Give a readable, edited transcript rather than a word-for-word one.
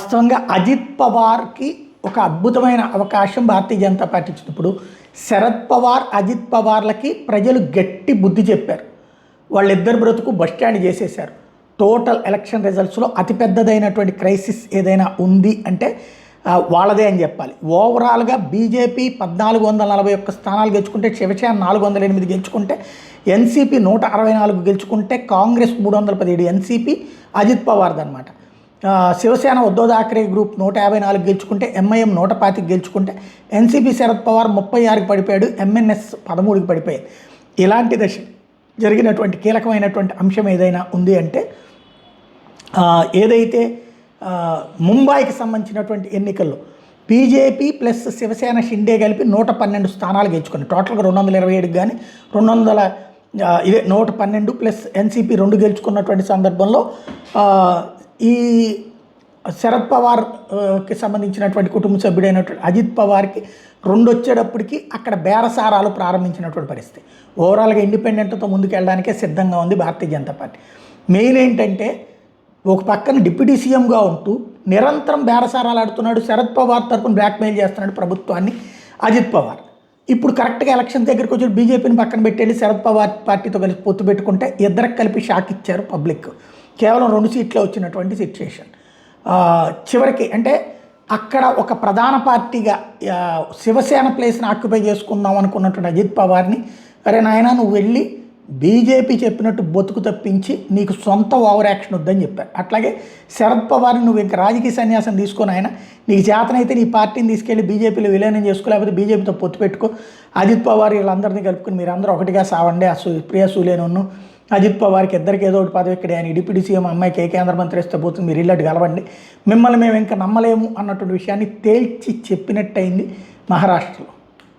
వాస్తవంగా అజిత్ పవార్కి ఒక అద్భుతమైన అవకాశం భారతీయ జనతా పార్టీ ఇచ్చింది. ఇప్పుడు శరద్ పవార్ అజిత్ పవార్లకి ప్రజలు గట్టి బుద్ధి చెప్పారు. వాళ్ళిద్దరు బ్రతుకు బస్టాండ్ చేసేశారు. టోటల్ ఎలక్షన్ రిజల్ట్స్లో అతిపెద్దదైనటువంటి క్రైసిస్ ఏదైనా ఉంది అంటే వాళ్ళదే అని చెప్పాలి. ఓవరాల్గా బీజేపీ 1441 స్థానాలు గెలుచుకుంటే, శివసేన 408 గెలుచుకుంటే, ఎన్సీపీ 164 గెలుచుకుంటే, కాంగ్రెస్ 317, ఎన్సీపీ అజిత్ పవార్ది అనమాట. శివసేన ఉద్ధవ్ థాక్రే గ్రూప్ 154 గెలుచుకుంటే, ఎంఐఎం 125 గెలుచుకుంటే, ఎన్సీపీ శరద్ పవార్ 36కి పడిపోయాడు, ఎంఎన్ఎస్ 13కి పడిపోయాడు. ఇలాంటి దశ జరిగినటువంటి కీలకమైనటువంటి అంశం ఏదైనా ఉంది అంటే ఏదైతే ముంబైకి సంబంధించినటువంటి ఎన్నికల్లో బీజేపీ ప్లస్ శివసేన షిండే కలిపి 112 స్థానాలు గెలుచుకుంది. టోటల్గా 227 కానీ 112 ప్లస్ ఎన్సీపీ 2 గెలుచుకున్నటువంటి సందర్భంలో ఈ శరద్ పవార్కి సంబంధించినటువంటి కుటుంబ సభ్యుడైనటువంటి అజిత్ పవార్కి 2 వచ్చేటప్పటికి అక్కడ బేరసారాలు ప్రారంభించినటువంటి పరిస్థితి. ఓవరాల్గా ఇండిపెండెంట్తో ముందుకు వెళ్ళడానికే సిద్ధంగా ఉంది భారతీయ జనతా పార్టీ. మెయిన్ ఏంటంటే ఒక పక్కన డిప్యూటీ సీఎంగా ఉంటూ నిరంతరం బేరసారాలు ఆడుతున్నాడు. శరద్ పవార్ తరపున బ్లాక్మెయిల్ చేస్తున్నాడు ప్రభుత్వాన్ని అజిత్ పవార్. ఇప్పుడు కరెక్ట్గా ఎలక్షన్ దగ్గరికి వచ్చి బీజేపీని పక్కన పెట్టేది శరద్ పవార్ పార్టీతో కలిసి పొత్తు పెట్టుకుంటే ఇద్దరికి కలిపి షాక్ ఇచ్చారు పబ్లిక్. కేవలం 2 సీట్లే వచ్చినటువంటి సిచ్యుయేషన్. చివరికి అంటే అక్కడ ఒక ప్రధాన పార్టీగా శివసేన ప్లేస్ని ఆక్యుపై చేసుకుందాం అనుకున్నటువంటి అజిత్ పవార్ని, అరే నాయన నువ్వు వెళ్ళి బీజేపీ చెప్పినట్టు బతుకు తప్పించి నీకు సొంత ఓవర్ యాక్షన్ వద్దని చెప్పారు. అట్లాగే శరద్ పవార్ని నువ్వు ఇంకా రాజకీయ సన్యాసం తీసుకొని ఆయన నీకు చేతనైతే నీ పార్టీని తీసుకెళ్ళి బీజేపీలో విలీనం చేసుకో, లేకపోతే బీజేపీతో పొత్తు పెట్టుకో, అజిత్ పవార్ వీళ్ళందరినీ కలుపుకొని మీరందరూ ఒకటిగా సావండి. ప్రియా సూలేను అజిత్ పవార్కి ఇద్దరికి ఏదో ఒకటి పదవి ఇక్కడ ఆయన డిప్యూటీ సీఎం అమ్మాయికి ఏ కేంద్ర మంత్రి ఇస్తే పోతుంది, మీరు ఇల్లటి కలవండి, మిమ్మల్ని మేము ఇంకా నమ్మలేము అన్నటువంటి విషయాన్ని తేల్చి చెప్పినట్టయింది మహారాష్ట్రలో.